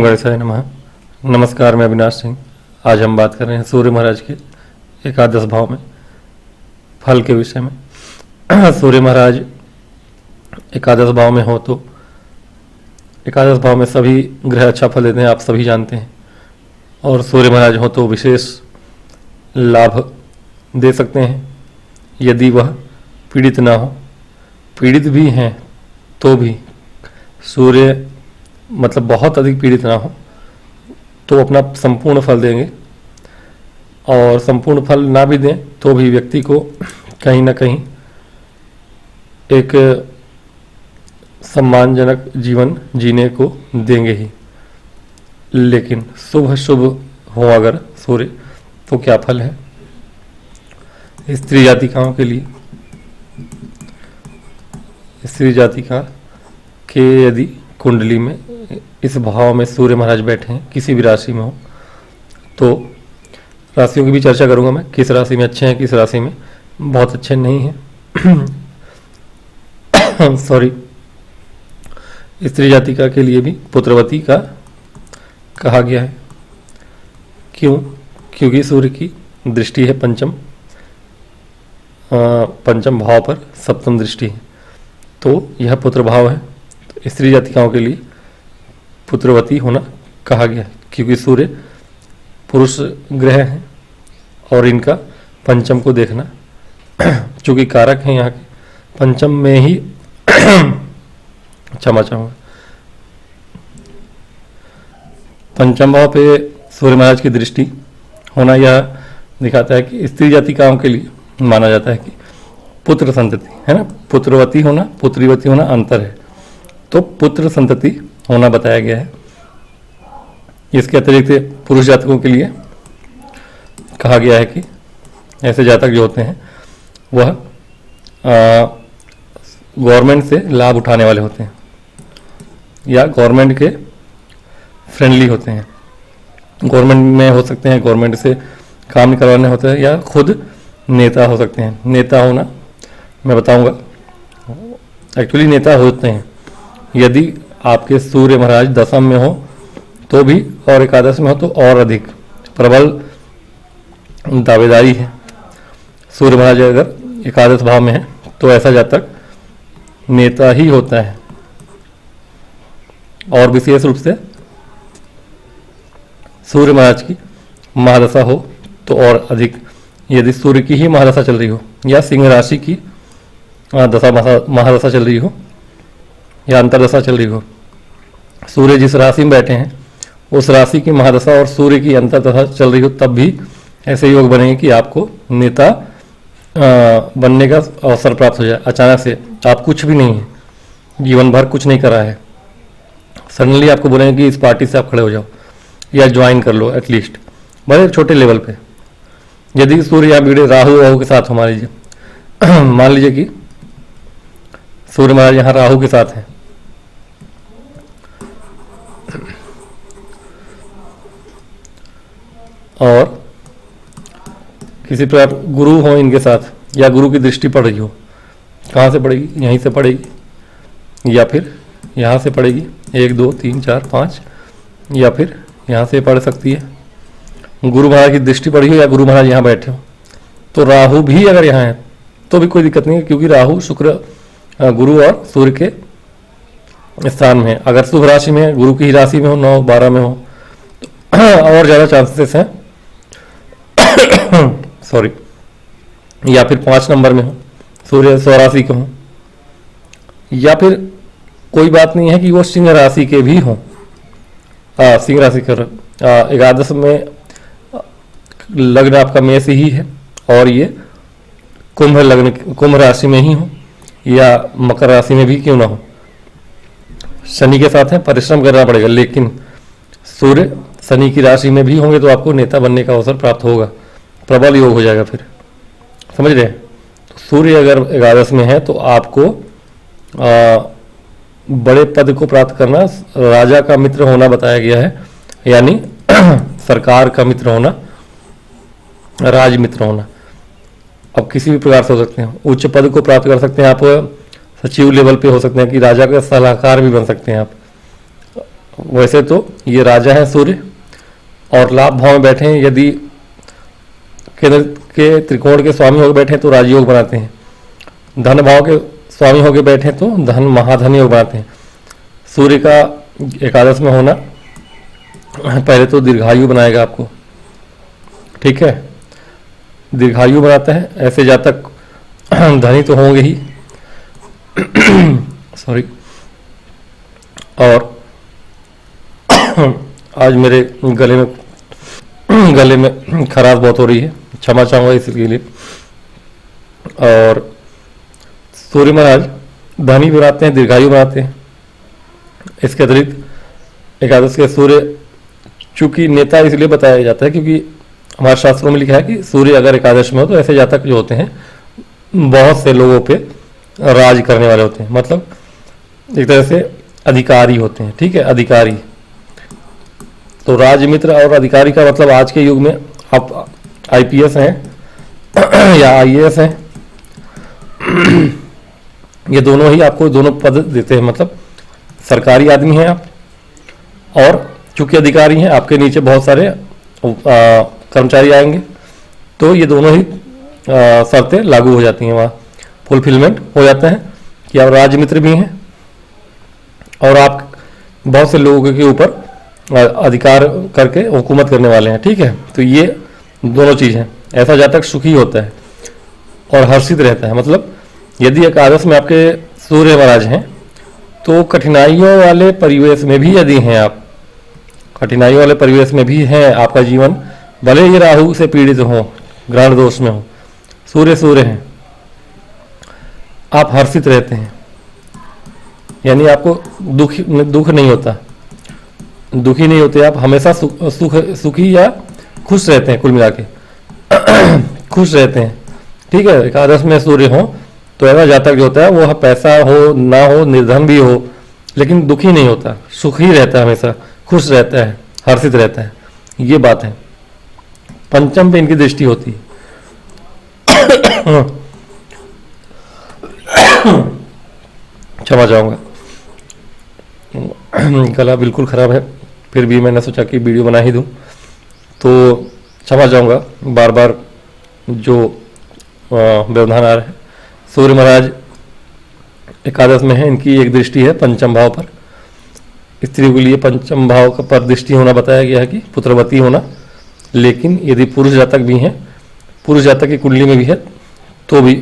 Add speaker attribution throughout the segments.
Speaker 1: गणेशाय नमः। नमस्कार, मैं अविनाश सिंह। आज हम बात कर रहे हैं सूर्य महाराज के एकादश भाव में फल के विषय में। सूर्य महाराज एकादश भाव में हो तो एकादश भाव में सभी ग्रह अच्छा फल देते हैं, आप सभी जानते हैं। और सूर्य महाराज हो तो विशेष लाभ दे सकते हैं यदि वह पीड़ित ना हो। पीड़ित भी हैं तो भी सूर्य मतलब बहुत अधिक पीड़ित ना हो तो अपना संपूर्ण फल देंगे, और संपूर्ण फल ना भी दें तो भी व्यक्ति को कहीं ना कहीं एक सम्मानजनक जीवन जीने को देंगे ही। लेकिन शुभ शुभ हो अगर सूर्य तो क्या फल है स्त्री जातिकाओं के लिए। स्त्री जातिका के यदि कुंडली में इस भाव में सूर्य महाराज बैठे हैं, किसी भी राशि में हो, तो राशियों की भी चर्चा करूंगा मैं, किस राशि में अच्छे हैं, किस राशि में बहुत अच्छे नहीं हैं। सॉरी। स्त्री जातिका के लिए भी पुत्रवती का कहा गया है। क्यों? क्योंकि सूर्य की दृष्टि है पंचम भाव पर सप्तम दृष्टि है, तो यह पुत्र भाव है। तो स्त्री जातिकाओं के लिए पुत्रवती होना कहा गया है, क्योंकि सूर्य पुरुष ग्रह हैं और इनका पंचम को देखना चूंकि कारक हैं यहाँ के पंचम में ही क्षमा चाहूँगा, पंचम भाव पे सूर्य महाराज की दृष्टि होना यह दिखाता है कि स्त्री जातिकाओं के लिए माना जाता है कि पुत्र संतति है ना, पुत्रवती होना पुत्रीवती होना अंतर है, तो पुत्र संतति होना बताया गया है। इसके अतिरिक्त पुरुष जातकों के लिए कहा गया है कि ऐसे जातक जो होते हैं वह गवर्नमेंट से लाभ उठाने वाले होते हैं या गवर्नमेंट के फ्रेंडली होते हैं। गवर्नमेंट में हो सकते हैं, गवर्नमेंट से काम करवाने होते हैं, या खुद नेता हो सकते हैं। नेता होना मैं बताऊंगा, एक्चुअली नेता होते हैं यदि आपके सूर्य महाराज दशम में हो तो भी, और एकादश में हो तो और अधिक प्रबल दावेदारी है। सूर्य महाराज अगर एकादश भाव में है तो ऐसा जातक नेता ही होता है, और विशेष रूप से सूर्य महाराज की महादशा हो तो और अधिक। यदि सूर्य की ही महादशा चल रही हो या सिंह राशि की महादशा चल रही हो या अंतरदशा चल रही हो, सूर्य जिस राशि में बैठे हैं उस राशि की महादशा और सूर्य की अंतरदशा चल रही हो, तब भी ऐसे योग बनेंगे कि आपको नेता बनने का अवसर प्राप्त हो जाए। अचानक से आप कुछ भी नहीं है, जीवन भर कुछ नहीं करा है, सडनली आपको बोलेंगे कि इस पार्टी से आप खड़े हो जाओ या ज्वाइन कर लो, एटलीस्ट बड़े छोटे लेवल पे। यदि सूर्य या बिगड़े राहु के साथ हो, मान लीजिए कि सूर्य महाराज यहाँ राहु के साथ हैं, और किसी प्रकार गुरु हो इनके साथ या गुरु की दृष्टि पड़ रही हो, कहाँ से पड़ेगी? यहीं से पड़ेगी या फिर यहाँ से पड़ेगी, 1 2 3 4 5, या फिर यहाँ से पड़ सकती है। गुरु महाराज की दृष्टि पड़ी हो या गुरु महाराज यहाँ बैठे हो, तो राहु भी अगर यहाँ है तो भी कोई दिक्कत नहीं है, क्योंकि राहु शुक्र गुरु और सूर्य के स्थान में है। अगर शुभ राशि में गुरु की राशि में हो, 9 12 में हो, तो और ज़्यादा चांसेस हैं सॉरी, या फिर 5 नंबर में हो, सूर्य स्वराशि के हो, या फिर कोई बात नहीं है कि वो सिंह राशि के भी हों। सिंह राशि कर एकादश में लग्न आपका मेष ही है और ये कुंभ राशि में ही हो या मकर राशि में भी क्यों ना हो, शनि के साथ है, परिश्रम करना पड़ेगा। लेकिन सूर्य शनि की राशि में भी होंगे तो आपको नेता बनने का अवसर प्राप्त होगा, प्रबल योग हो जाएगा। फिर समझ रहे हैं? तो सूर्य अगर एकादश में है तो आपको बड़े पद को प्राप्त करना, राजा का मित्र होना बताया गया है, यानी सरकार का मित्र होना, राज मित्र होना। अब किसी भी प्रकार से हो सकते हैं, उच्च पद को प्राप्त कर सकते हैं आप, सचिव लेवल पे हो सकते हैं कि राजा का सलाहकार भी बन सकते हैं आप, वैसे तो ये राजा है सूर्य, और लाभ भाव में बैठे हैं, यदि केंद्र के त्रिकोण के स्वामी होकर बैठे हैं तो राजयोग बनाते हैं। धन भाव के स्वामी होकर बैठे हैं तो धन महाधन योग बनाते हैं। सूर्य का एकादश में होना पहले तो दीर्घायु बनाएगा आपको, ठीक है, दीर्घायु बनाता है। ऐसे जातक धनी तो होंगे ही सॉरी। और आज मेरे गले में खराश बहुत हो रही है, क्षमा चाहूँगा इसके लिए। और सूर्य महाराज धनी बनाते हैं, दीर्घायु बनाते हैं। इसके अतिरिक्त एकादश के सूर्य चूंकि नेता इसलिए बताया जाता है क्योंकि हमारे शास्त्रों में लिखा है कि सूर्य अगर एकादश में हो तो ऐसे जातक जो होते हैं बहुत से लोगों पे राज करने वाले होते हैं, मतलब एक तरह से अधिकारी होते हैं, ठीक है, अधिकारी। तो राजमित्र और अधिकारी का मतलब आज के युग में आप आईपीएस हैं या आईएएस हैं, ये दोनों ही आपको दोनों पद देते हैं, मतलब सरकारी आदमी हैं आप, और चूंकि अधिकारी हैं आपके नीचे बहुत सारे कर्मचारी आएंगे, तो ये दोनों ही शर्तें लागू हो जाती हैं, वहाँ फुलफिलमेंट हो जाता है कि आप राजमित्र भी हैं और आप बहुत से लोगों के ऊपर अधिकार करके हुकूमत करने वाले हैं, ठीक है। तो ये दोनों चीज़ हैं। ऐसा जातक सुखी होता है और हर्षित रहता है। मतलब यदि एकादश में आपके सूर्य महाराज हैं तो कठिनाइयों वाले परिवेश में भी यदि हैं आप, कठिनाइयों वाले परिवेश में भी हैं, आपका जीवन भले ही राहु से पीड़ित हो, ग्रहण दोष में हो, सूर्य हैं, आप हर्षित रहते हैं, यानी आपको दुख नहीं होता, दुखी नहीं होते आप, हमेशा सुखी या खुश रहते हैं, कुल मिला के खुश रहते हैं, ठीक है। एकादश में सूर्य हो तो ऐसा जातक जो होता है वो पैसा हो ना हो, निर्धन भी हो, लेकिन दुखी नहीं होता, सुखी रहता है, हमेशा खुश रहता है, हर्षित रहता है, ये बात है। पंचम पे इनकी दृष्टि होती है क्षमा चाहूँगा, गला बिल्कुल ख़राब है, फिर भी मैंने सोचा कि वीडियो बना ही दूँ, तो क्षमा चाहूँगा बार बार जो व्यवधान आ रहा है। सूर्य महाराज एकादश में है, इनकी एक दृष्टि है पंचम भाव पर। स्त्री के लिए पंचम भाव का पर दृष्टि होना बताया गया है कि पुत्रवती होना, लेकिन यदि पुरुष जातक भी हैं, पुरुष जातक की कुंडली में भी है तो भी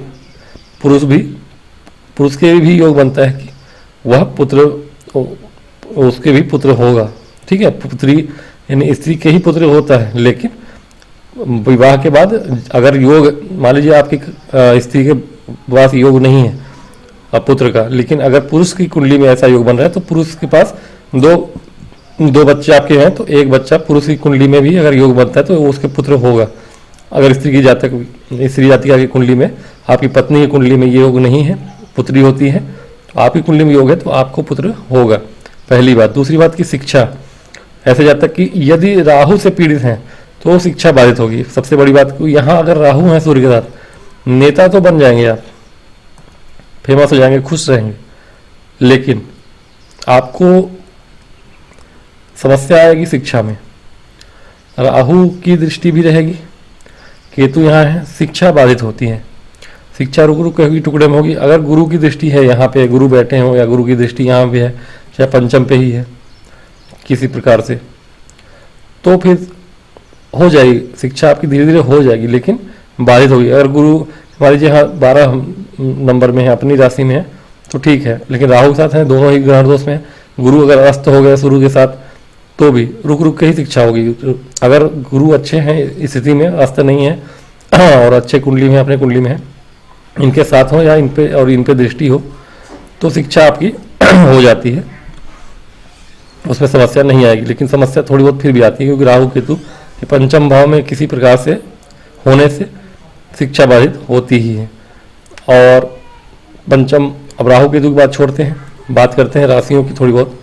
Speaker 1: पुरुष के भी योग बनता है कि वह पुत्र, उसके भी पुत्र होगा, ठीक है। पुत्री यानी स्त्री के ही पुत्र होता है, लेकिन विवाह के बाद अगर योग, मान लीजिए आपकी स्त्री के पास योग नहीं है पुत्र का, लेकिन अगर पुरुष की कुंडली में ऐसा योग बन रहा है तो पुरुष के पास दो बच्चे आपके हैं, तो एक बच्चा पुरुष की कुंडली में भी अगर योग बनता है तो वो उसके पुत्र होगा। अगर स्त्री जातिका की कुंडली में, आपकी पत्नी की कुंडली में ये योग नहीं है, पुत्री होती है, तो आपकी कुंडली में योग है तो आपको पुत्र होगा, पहली बात। दूसरी बात की शिक्षा, ऐसे जातक कि यदि राहु से पीड़ित हैं तो शिक्षा बाधित होगी। सबसे बड़ी बात को यहाँ अगर राहु है सूर्य के साथ, नेता तो बन जाएंगे आप, फेमस हो जाएंगे, खुश रहेंगे, लेकिन आपको समस्या आएगी शिक्षा में। राहु की दृष्टि भी रहेगी, केतु यहाँ है, शिक्षा बाधित होती है, शिक्षा रुक रुक के टुकड़े में होगी। अगर गुरु की दृष्टि है, यहाँ पे गुरु बैठे हो या गुरु की दृष्टि यहाँ पे है, चाहे पंचम पे ही है किसी प्रकार से, तो फिर हो जाएगी शिक्षा आपकी, धीरे धीरे हो जाएगी, लेकिन बाधित होगी। अगर गुरु मान लीजिए हाँ 12 नंबर में है, अपनी राशि में है, तो ठीक है, लेकिन राहु के साथ है, दोनों ही ग्रहण दोष में है। गुरु अगर अस्त हो गए शुरू के साथ तो भी रुक रुक के ही शिक्षा होगी। अगर गुरु अच्छे हैं, इस स्थिति में अस्त नहीं है और अच्छे कुंडली में, अपने कुंडली में है, इनके साथ हो या इन पे दृष्टि हो, तो शिक्षा आपकी हो जाती है, उसमें समस्या नहीं आएगी। लेकिन समस्या थोड़ी बहुत फिर भी आती है, क्योंकि राहु केतु के पंचम भाव में किसी प्रकार से होने से शिक्षा बाधित होती ही है। और पंचम, अब राहु केतु की बात छोड़ते हैं, बात करते हैं राशियों की थोड़ी बहुत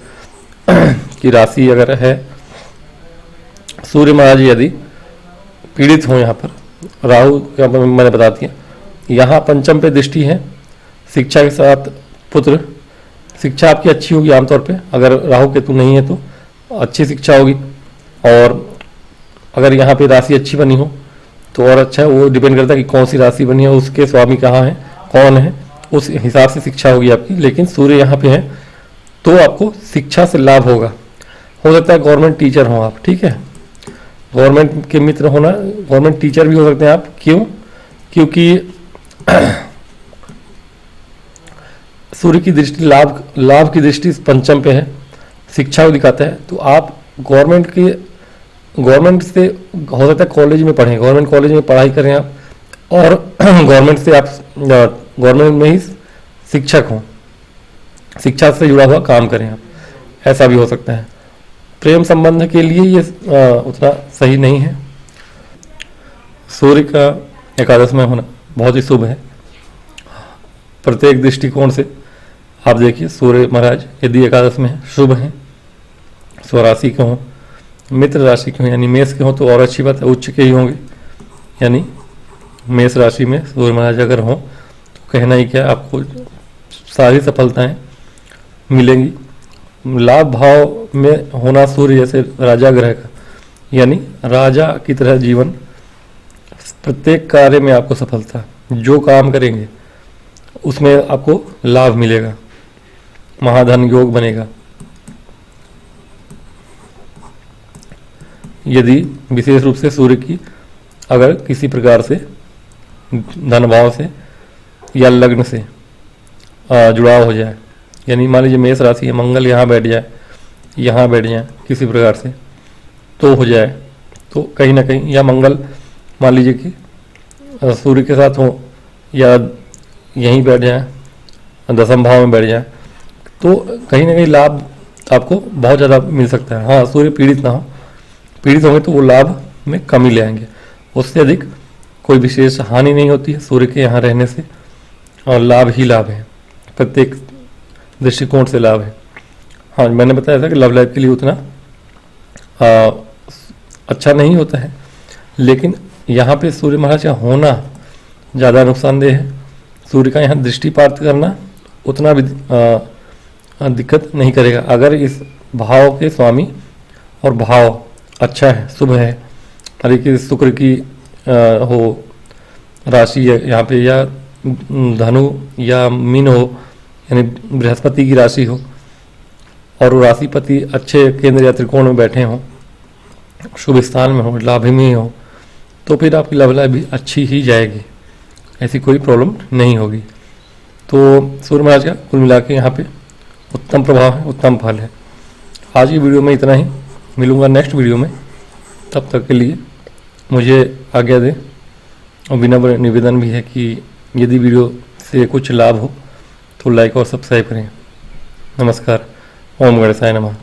Speaker 1: कि राशि अगर है, सूर्य महाराज यदि पीड़ित हो, यहाँ पर राहु का मैंने बता दिया, यहाँ पंचम पे दृष्टि है, शिक्षा के साथ पुत्र, शिक्षा आपकी अच्छी होगी आमतौर पे। अगर राहु केतु नहीं है तो अच्छी शिक्षा होगी। और अगर यहाँ पे राशि अच्छी बनी हो तो और अच्छा है। वो डिपेंड करता है कि कौन सी राशि बनी है, उसके स्वामी कहाँ है, कौन है, उस हिसाब से शिक्षा होगी आपकी। लेकिन सूर्य यहाँ पे है तो आपको शिक्षा से लाभ होगा। हो सकता है गवर्नमेंट टीचर हो आप, ठीक है, गवर्नमेंट के मित्र होना, गवर्नमेंट टीचर भी हो सकते हैं आप। क्यों? क्योंकि सूर्य की दृष्टि लाभ की दृष्टि पंचम पे है, शिक्षा को दिखाता है। तो आप गवर्नमेंट से हो सकता है कॉलेज में पढ़ें, गवर्नमेंट कॉलेज में पढ़ाई करें आप, और गवर्नमेंट से आप गवर्नमेंट में ही शिक्षक हों, शिक्षा से जुड़ा हुआ काम करें आप, ऐसा भी हो सकता है। प्रेम संबंध के लिए ये उतना सही नहीं है। सूर्य का एकादश में होना बहुत ही शुभ है प्रत्येक दृष्टिकोण से। आप देखिए सूर्य महाराज यदि एकादश में है, शुभ हैं, स्वराशि के हों, मित्र राशि के हों यानी मेष के हों तो और अच्छी बात है, उच्च के ही होंगे। यानी मेष राशि में सूर्य महाराज अगर हों तो कहना ही क्या, आपको सारी सफलताएं मिलेंगी। लाभ भाव में होना सूर्य जैसे राजा ग्रह का, यानी राजा की तरह जीवन, प्रत्येक कार्य में आपको सफलता, जो काम करेंगे उसमें आपको लाभ मिलेगा, महाधन योग बनेगा। यदि विशेष रूप से सूर्य की अगर किसी प्रकार से धन भाव से या लग्न से जुड़ाव हो जाए, यानी मान लीजिए मेष राशि है, मंगल यहाँ बैठ जाए किसी प्रकार से तो हो जाए, तो कहीं ना कहीं, या मंगल मान लीजिए कि सूर्य के साथ हो या यहीं बैठ जाए, दसम भाव में बैठ जाए, तो कहीं ना कहीं लाभ आपको बहुत ज़्यादा मिल सकता है। हाँ, सूर्य पीड़ित ना हो, पीड़ित होंगे तो वो लाभ में कमी ले आएंगे, उससे अधिक कोई विशेष हानि नहीं होती है सूर्य के यहाँ रहने से, और लाभ ही लाभ है, प्रत्येक दृष्टिकोण से लाभ है। हाँ, मैंने बताया था कि लव लाइफ के लिए उतना अच्छा नहीं होता है, लेकिन यहाँ पे सूर्य महाराज का होना ज़्यादा नुकसानदेह है। सूर्य का यहाँ दृष्टिपात करना उतना भी दिक्कत नहीं करेगा अगर इस भाव के स्वामी और भाव अच्छा है, शुभ है, अरे कि शुक्र की हो राशि यहाँ पे, या धनु या मीन हो, यानी बृहस्पति की राशि हो, और वो राशिपति अच्छे केंद्र या त्रिकोण में बैठे हों, शुभ स्थान में हो, लाभी में हो, तो फिर आपकी लव लाइफ भी अच्छी ही जाएगी, ऐसी कोई प्रॉब्लम नहीं होगी। तो सूर्य महाराज का कुल मिला के यहाँ पे उत्तम प्रभाव है, उत्तम फल है। आज की वीडियो में इतना ही, मिलूँगा नेक्स्ट वीडियो में, तब तक के लिए मुझे आज्ञा दें। और विनम्र निवेदन भी है कि यदि वीडियो से कुछ लाभ हो तो लाइक और सब्सक्राइब करें। नमस्कार। ओम गणेशाय नमः।